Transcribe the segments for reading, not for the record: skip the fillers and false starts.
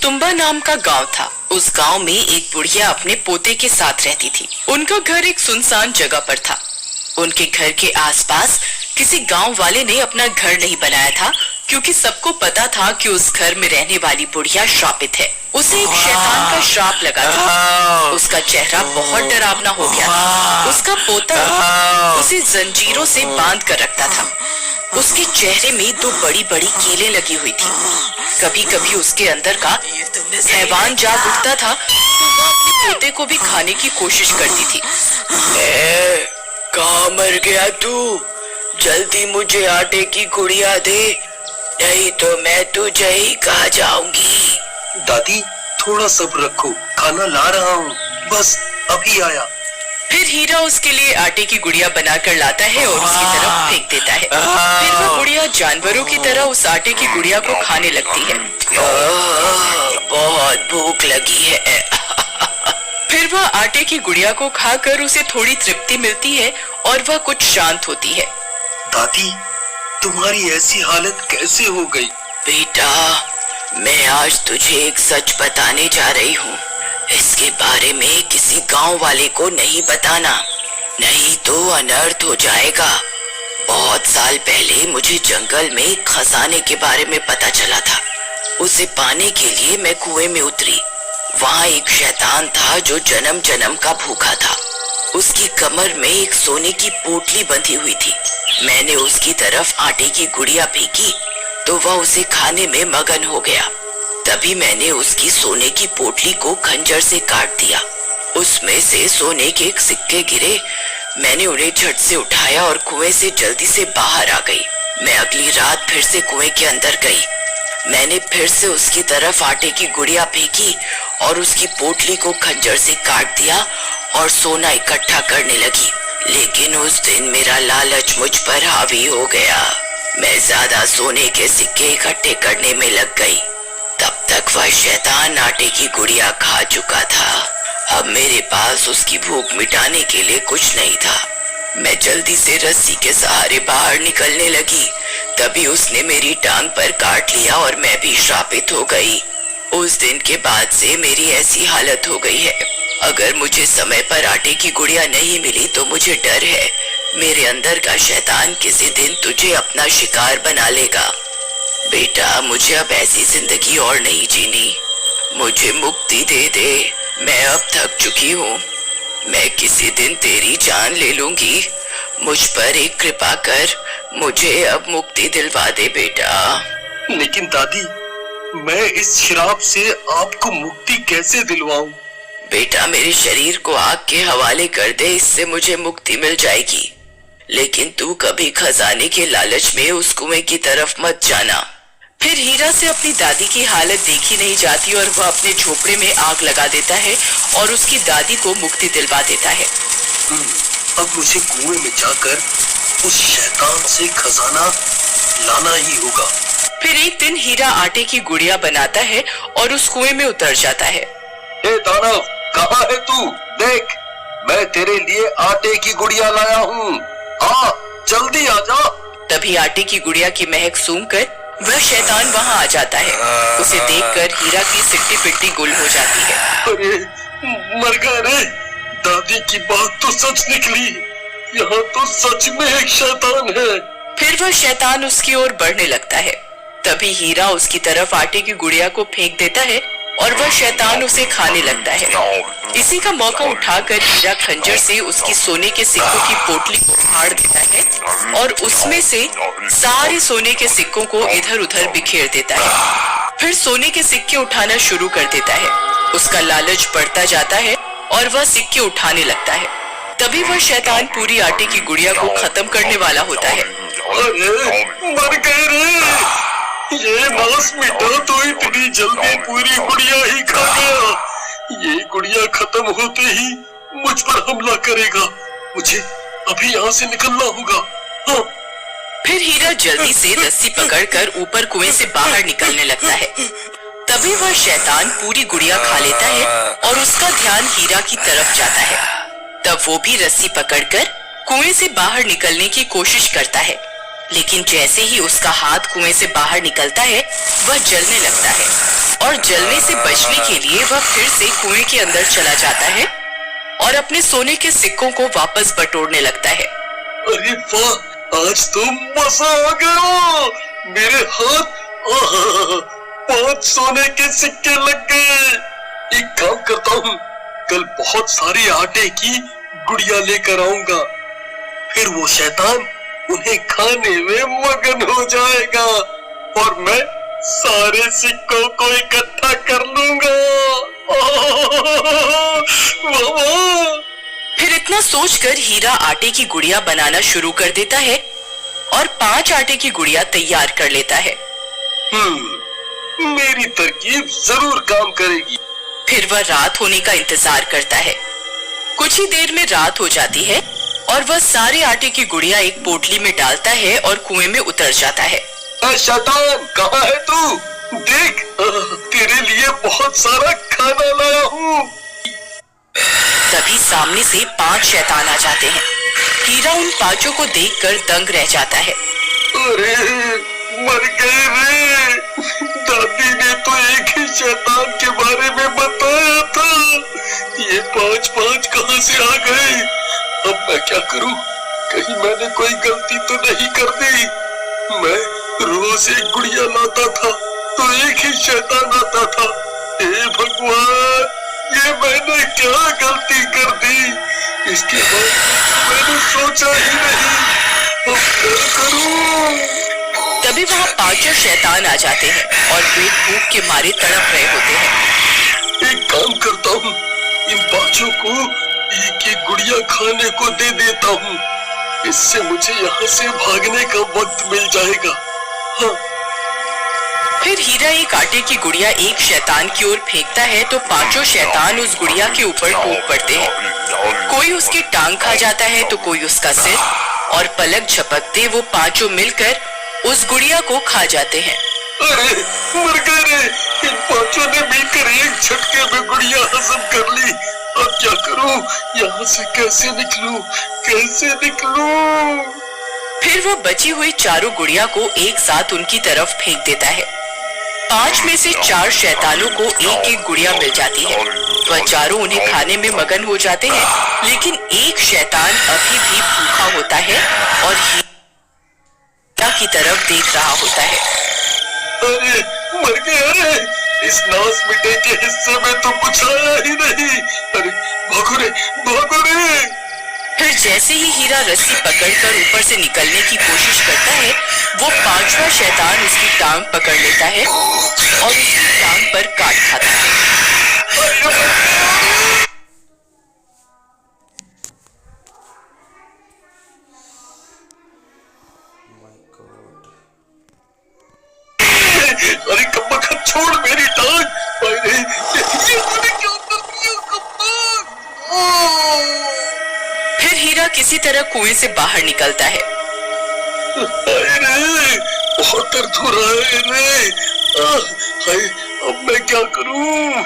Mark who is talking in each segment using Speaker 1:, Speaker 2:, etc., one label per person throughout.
Speaker 1: तुम्बा नाम का गांव था। उस गांव में एक बुढ़िया अपने पोते के साथ रहती थी। उनका घर एक सुनसान जगह पर था। उनके घर के आसपास किसी गांव वाले ने अपना घर नहीं बनाया था, क्योंकि सबको पता था कि उस घर में रहने वाली बुढ़िया श्रापित है। उसे एक शैतान का श्राप लगा था। उसका चेहरा बहुत डरावना हो गया था। उसका पोता उसे जंजीरों से बांध कर रखता था। उसके चेहरे में दो बड़ी बड़ी कीलें लगी हुई थी। कभी कभी उसके अंदर का हैवान जाग उठता था तो वह अपने पोते को भी खाने की कोशिश करती थी।
Speaker 2: कहाँ मर गया तू? जल्दी मुझे आटे की गुड़िया दे, नहीं तो मैं तुझे ही खा जाऊंगी।
Speaker 3: दादी थोड़ा सब्र रखो, खाना ला रहा हूँ, बस अभी आया।
Speaker 1: फिर हीरा उसके लिए आटे की गुड़िया बनाकर लाता है और उसकी तरफ फेंक देता है। फिर वह गुड़िया जानवरों की तरह उस आटे की गुड़िया को खाने लगती है।
Speaker 2: बहुत भूख लगी है।
Speaker 1: फिर वह आटे की गुड़िया को खाकर उसे थोड़ी तृप्ति मिलती है और वह कुछ शांत होती है।
Speaker 3: दादी तुम्हारी ऐसी हालत कैसे हो गई?
Speaker 2: बेटा, मैं आज तुझे एक सच बताने जा रही हूँ। इसके बारे में किसी गांव वाले को नहीं बताना, नहीं तो अनर्थ हो जाएगा। बहुत साल पहले मुझे जंगल में एक खजाने के बारे में पता चला था। उसे पाने के लिए मैं कुएं में उतरी। वहाँ एक शैतान था जो जन्म जन्म का भूखा था। उसकी कमर में एक सोने की पोटली बंधी हुई थी। मैंने उसकी तरफ आटे की गुड़िया फेंकी तो वह उसे खाने में मगन हो गया। तभी मैंने उसकी सोने की पोटली को खंजर से काट दिया। उसमें से सोने के एक सिक्के गिरे। मैंने उन्हें झट से उठाया और कुएं से जल्दी से बाहर आ गई। मैं अगली रात फिर से कुएं के अंदर गई। मैंने फिर से उसकी तरफ आटे की गुड़िया फेंकी और उसकी पोटली को खंजर से काट दिया और सोना इकट्ठा करने लगी। लेकिन उस दिन मेरा लालच मुझ पर हावी हो गया। मैं ज्यादा सोने के सिक्के इकट्ठे करने में लग गई। तब तक वह शैतान आटे की गुड़िया खा चुका था। अब मेरे पास उसकी भूख मिटाने के लिए कुछ नहीं था। मैं जल्दी से रस्सी के सहारे बाहर निकलने लगी। तभी उसने मेरी टांग पर काट लिया और मैं भी श्रापित हो गई। उस दिन के बाद से मेरी ऐसी हालत हो गई है। अगर मुझे समय पर आटे की गुड़िया नहीं मिली तो मुझे डर है मेरे अंदर का शैतान किसी दिन तुझे अपना शिकार बना लेगा। बेटा, मुझे अब ऐसी जिंदगी और नहीं जीनी। मुझे मुक्ति दे दे। मैं अब थक चुकी हूँ। मैं किसी दिन तेरी जान ले लूंगी। मुझ पर एक कृपा कर, मुझे अब मुक्ति दिलवा दे बेटा।
Speaker 3: लेकिन दादी, मैं इस श्राप से आपको मुक्ति कैसे दिलवाऊं?
Speaker 2: बेटा, मेरे शरीर को आग के हवाले कर दे, इससे मुझे मुक्ति मिल जाएगी। लेकिन तू कभी खजाने के लालच में उस कुएं की तरफ मत जाना।
Speaker 1: फिर हीरा से अपनी दादी की हालत देखी नहीं जाती और वह अपने झोपड़े में आग लगा देता है और उसकी दादी को मुक्ति दिलवा देता है।
Speaker 3: अब मुझे कुएं में जाकर उस शैतान से खजाना लाना ही होगा।
Speaker 1: फिर एक दिन हीरा आटे की गुड़िया बनाता है और उस कुएं में उतर जाता है।
Speaker 3: हे दानव, कहाँ है तू? देख, मैं तेरे लिए आटे की गुड़िया लाया हूँ। आ, जल्दी आ जा।
Speaker 1: तभी आटे की गुड़िया की महक सूंघकर वह शैतान वहाँ आ जाता है। उसे देखकर हीरा की सिट्टी पिट्टी गुल हो जाती है।
Speaker 3: अरे, मर गए रे। दादी की बात तो सच निकली। यहाँ तो सच में एक शैतान है।
Speaker 1: फिर वह शैतान उसकी ओर बढ़ने लगता है। तभी हीरा उसकी तरफ आटे की गुड़िया को फेंक देता है और वह शैतान उसे खाने लगता है। इसी का मौका उठाकर हीरा खंजर से उसकी सोने के सिक्कों की पोटली को फाड़ देता है और उसमें से सारे सोने के सिक्कों को इधर उधर बिखेर देता है। फिर सोने के सिक्के उठाना शुरू कर देता है। उसका लालच बढ़ता जाता है और वह सिक्के उठाने लगता है। तभी वह शैतान पूरी आटे की गुड़िया को खत्म करने वाला होता है।
Speaker 3: अरे, मर गए रे। ये मांस मीठा तो इतनी जल्दी पूरी गुड़िया ही खा गया। ये गुड़िया खत्म होते ही मुझ पर हमला करेगा। मुझे अभी यहाँ से निकलना होगा। हाँ।
Speaker 1: फिर हीरा जल्दी से रस्सी पकड़कर ऊपर कुएं से बाहर निकलने लगता है। तभी वह शैतान पूरी गुड़िया खा लेता है और उसका ध्यान हीरा की तरफ जाता है। तब वो भी रस्सी पकड़कर कुएं से बाहर निकलने की कोशिश करता है। लेकिन जैसे ही उसका हाथ कुएं से बाहर निकलता है वह जलने लगता है और जलने से बचने के लिए वह फिर से कुएं के अंदर चला जाता है और अपने सोने के सिक्कों को वापस बटोरने लगता है।
Speaker 3: अरे वाह, आज तो मजा आ गया। मेरे हाथ 5 सोने के सिक्के लग गए। एक काम करता हूँ, कल बहुत सारे आटे की गुड़िया लेकर आऊंगा, फिर वो शैतान उन्हें खाने में मगन हो जाएगा और मैं सारे सिक्कों को इकट्ठा कर लूंगा।
Speaker 1: फिर इतना सोचकर हीरा आटे की गुड़िया बनाना शुरू कर देता है और 5 आटे की गुड़िया तैयार कर लेता है।
Speaker 3: मेरी तरकीब जरूर काम करेगी।
Speaker 1: फिर वह रात होने का इंतजार करता है। कुछ ही देर में रात हो जाती है और वह सारे आटे की गुड़िया एक पोटली में डालता है और कुएं में उतर जाता है।
Speaker 3: शैतान, कहाँ है तू? देख, तेरे लिए बहुत सारा खाना लाया हूँ।
Speaker 1: तभी सामने से 5 शैतान आ जाते हैं। हीरा उन 5 को देखकर दंग रह जाता है।
Speaker 3: अरे मर गए रे, दादी ने तो एक ही शैतान के बारे में बताया था। ये 5 कहाँ से आ गए? अब मैं क्या करूं? कहीं मैंने कोई गलती तो नहीं कर दी? मैं रोज एक गुड़िया लाता था तो एक ही शैतान आता था। हे भगवान, ये मैंने क्या गलती कर दी? इसके बाद मैंने सोचा ही नहीं। अब क्या करूं?
Speaker 1: तभी वहाँ 5 शैतान आ जाते हैं और वे भूख के मारे तड़प रहे होते हैं।
Speaker 3: एक काम करता हूँ, इन 5 को एक गुड़िया खाने को दे देता हूँ। इससे मुझे यहाँ से भागने का वक्त मिल जाएगा। हाँ।
Speaker 1: फिर हीरा एक आटे की गुड़िया एक शैतान की ओर फेंकता है तो 5 शैतान उस गुड़िया के ऊपर टूट पड़ते हैं। कोई उसकी टांग खा जाता है तो कोई उसका सिर, और पलक झपकते वो 5 मिलकर उस गुड़िया को खा जाते हैं।
Speaker 3: अरे मर गए रे, इन 5 ने मिलकर एक झटके में गुड़िया हजम कर ली। अब क्या करूं? यहाँ से कैसे निकलूं? कैसे निकलूं?
Speaker 1: फिर वो बची हुई 4 गुड़िया को एक साथ उनकी तरफ फेंक देता है। 5 में से 4 शैतानों को एक गुड़िया मिल जाती है। वह 4 उन्हें खाने में मगन हो जाते हैं, लेकिन एक शैतान अभी भी भूखा होता है और हीरा की तरफ देख रहा होता है।
Speaker 3: अरे मर गया रे, इस नास मिटे के हिस्से में तो कुछ आया ही नहीं। अरे भागो रे, भागो रे।
Speaker 1: फिर जैसे ही हीरा रस्सी पकड़कर ऊपर से निकलने की कोशिश करता है, वो 5वां शैतान उसकी टांग पकड़ लेता है और उसकी टांग पर काट खाता है।
Speaker 3: अरे कब्बा, छोड़ मेरी टांग। अरे ये मैंने क्या कर दिया कब्बा?
Speaker 1: फिर हीरा किसी तरह कुएं से बाहर निकलता है।
Speaker 3: अरे बहुत दर्द हो रहा है रे। हाय, अब मैं क्या करूं?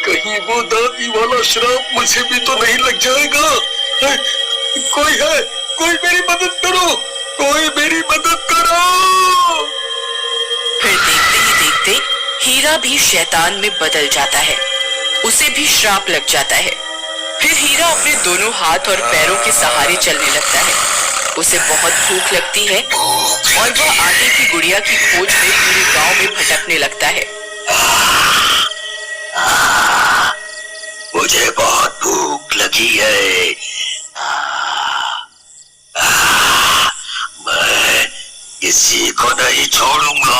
Speaker 3: कहीं वो दादी वाला श्राप मुझे भी तो नहीं लग जाएगा? कोई है? कोई मेरी मदद करो, कोई मेरी मदद करो।
Speaker 1: फिर देखते ही देखते हीरा भी शैतान में बदल जाता है। उसे भी श्राप लग जाता है। फिर हीरा अपने दोनों हाथ और पैरों के सहारे चलने लगता है। उसे बहुत भूख लगती है और वह आटे की गुड़िया की खोज में पूरे गांव में भटकने लगता है।
Speaker 3: मुझे बहुत भूख लगी है। मैं किसी को नहीं छोड़ूंगा।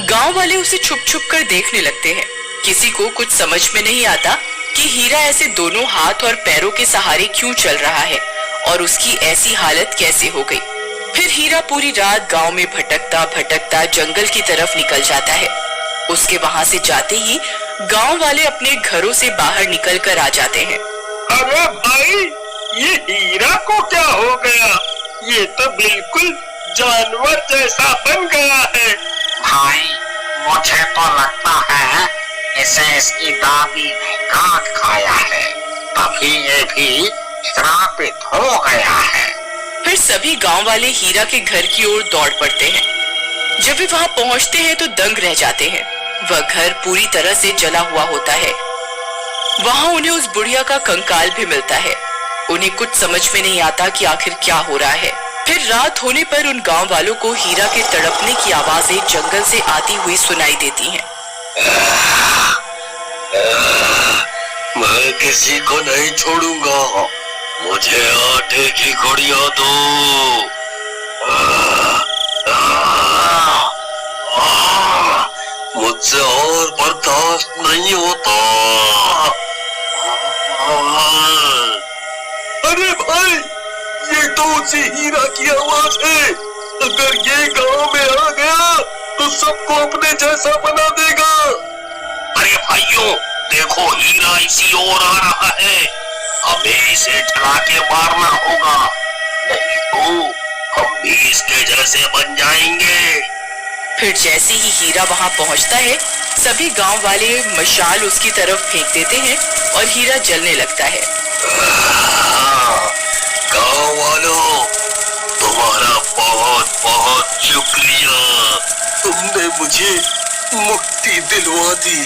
Speaker 1: गांव वाले उसे छुप छुप कर देखने लगते हैं। किसी को कुछ समझ में नहीं आता कि हीरा ऐसे दोनों हाथ और पैरों के सहारे क्यों चल रहा है और उसकी ऐसी हालत कैसे हो गई। फिर हीरा पूरी रात गांव में भटकता भटकता जंगल की तरफ निकल जाता है। उसके वहां से जाते ही गांव वाले अपने घरों से बाहर निकल कर आ जाते हैं।
Speaker 3: अरे भाई, ये हीरा को क्या हो गया? ये तो बिल्कुल जानवर जैसा बन गया है।
Speaker 4: भाई, मुझे तो लगता है इसे इसकी दादी ने काट खाया है, तभी ये भी श्रापित हो गया है।
Speaker 1: फिर सभी गांव वाले हीरा के घर की ओर दौड़ पड़ते हैं। जब वे वहां पहुंचते हैं तो दंग रह जाते हैं। वह घर पूरी तरह से जला हुआ होता है। वहां उन्हें उस बुढ़िया का कंकाल भी मिलता है। उन्हें कुछ समझ में नहीं आता कि आखिर क्या हो रहा है। फिर रात होने पर उन गांव वालों को हीरा के तड़पने की आवाजें जंगल से आती हुई सुनाई देती हैं।
Speaker 3: मैं किसी को नहीं छोड़ूंगा, मुझे आटे की गुड़िया दो। मुझसे और बर्दाश्त नहीं होता। अरे भाई, ये तो उसी हीरा की आवाज है। अगर ये गांव में आ गया तो सबको अपने जैसा बना देगा।
Speaker 4: अरे भाइयों, देखो हीरा इसी ओर आ रहा है। हमें इसे चला के मारना होगा, नहीं तो हम भी इसके जैसे बन जाएंगे।
Speaker 1: फिर जैसे ही हीरा वहां पहुंचता है, सभी गांव वाले मशाल उसकी तरफ फेंक देते हैं और हीरा जलने लगता है।
Speaker 3: गांव वालों, तुम्हारा बहुत बहुत शुक्रिया। तुमने मुझे मुक्ति दिलवा दी।